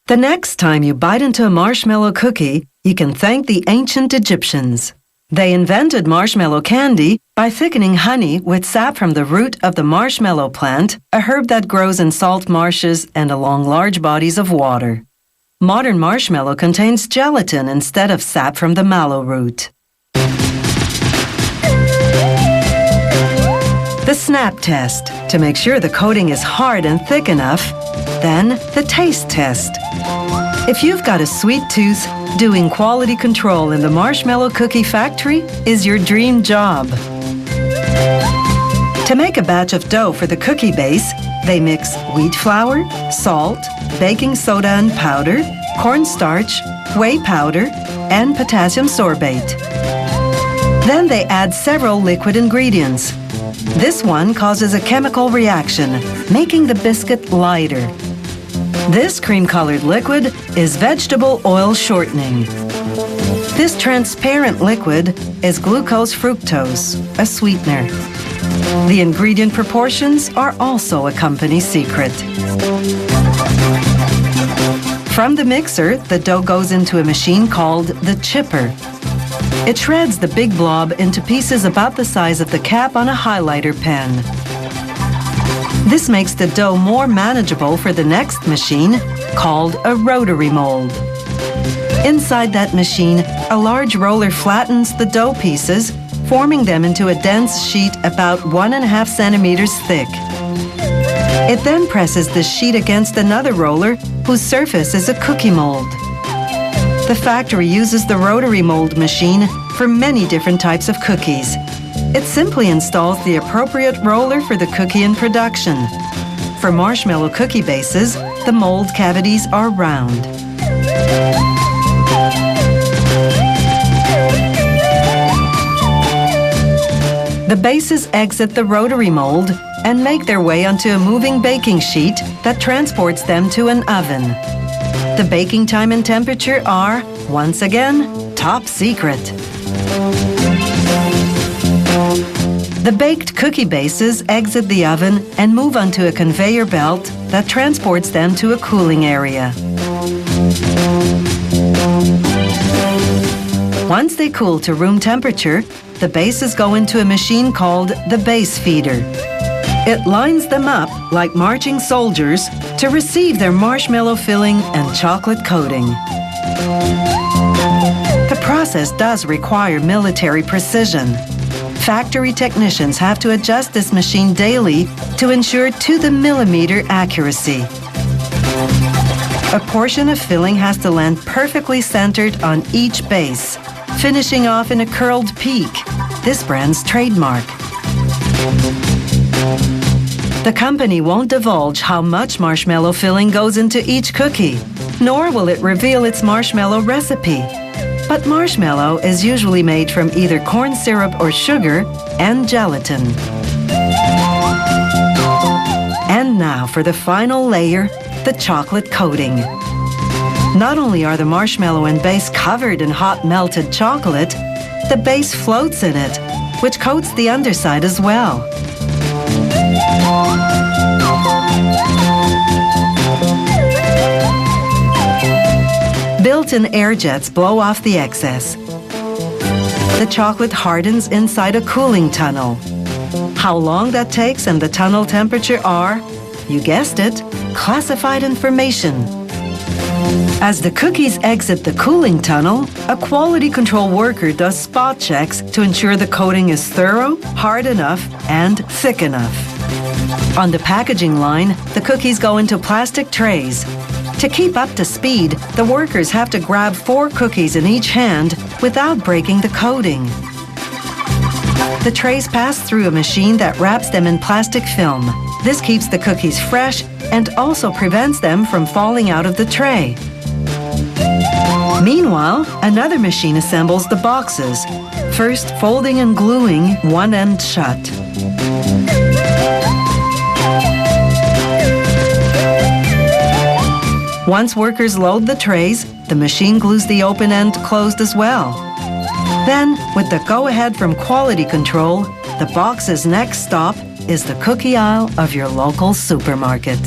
The next time you bite into a marshmallow cookie, you can thank the ancient Egyptians. They invented marshmallow candy by thickening honey with sap from the root of the marshmallow plant, a herb that grows in salt marshes and along large bodies of water. Modern marshmallow contains gelatin instead of sap from the mallow root. The snap test, to make sure the coating is hard and thick enough. Then, the taste test. If you've got a sweet tooth, doing quality control in the marshmallow cookie factory is your dream job. To make a batch of dough for the cookie base, they mix wheat flour, salt, baking soda and powder, cornstarch, whey powder, and potassium sorbate. Then they add several liquid ingredients. This one causes a chemical reaction, making the biscuit lighter. This cream-colored liquid is vegetable oil shortening. This transparent liquid is glucose fructose, a sweetener. The ingredient proportions are also a company secret. From the mixer, the dough goes into a machine called the chipper. It shreds the big blob into pieces about the size of the cap on a highlighter pen. This makes the dough more manageable for the next machine, called a rotary mold. Inside that machine, a large roller flattens the dough pieces, forming them into a dense sheet about 1.5 centimeters thick. It then presses the sheet against another roller, whose surface is a cookie mold. The factory uses the rotary mold machine for many different types of cookies. It simply installs the appropriate roller for the cookie in production. For marshmallow cookie bases, the mold cavities are round. The bases exit the rotary mold and make their way onto a moving baking sheet that transports them to an oven. The baking time and temperature are, once again, top secret. The baked cookie bases exit the oven and move onto a conveyor belt that transports them to a cooling area. Once they cool to room temperature, the bases go into a machine called the base feeder. It lines them up like marching soldiers to receive their marshmallow filling and chocolate coating. The process does require military precision. Factory technicians have to adjust this machine daily to ensure to-the-millimeter accuracy. A portion of filling has to land perfectly centered on each base, finishing off in a curled peak, this brand's trademark. The company won't divulge how much marshmallow filling goes into each cookie, nor will it reveal its marshmallow recipe. But marshmallow is usually made from either corn syrup or sugar and gelatin. And now for the final layer, the chocolate coating. Not only are the marshmallow and base covered in hot melted chocolate, the base floats in it, which coats the underside as well. Built-in air jets blow off the excess. The chocolate hardens inside a cooling tunnel. How long that takes and the tunnel temperature are, you guessed it, classified information. As the cookies exit the cooling tunnel, a quality control worker does spot checks to ensure the coating is thorough, hard enough, and thick enough. On the packaging line, the cookies go into plastic trays. To keep up to speed, the workers have to grab 4 cookies in each hand without breaking the coating. The trays pass through a machine that wraps them in plastic film. This keeps the cookies fresh and also prevents them from falling out of the tray. Meanwhile, another machine assembles the boxes, first folding and gluing one end shut. Once workers load the trays, the machine glues the open end closed as well. Then, with the go-ahead from quality control, the box's next stop is the cookie aisle of your local supermarket.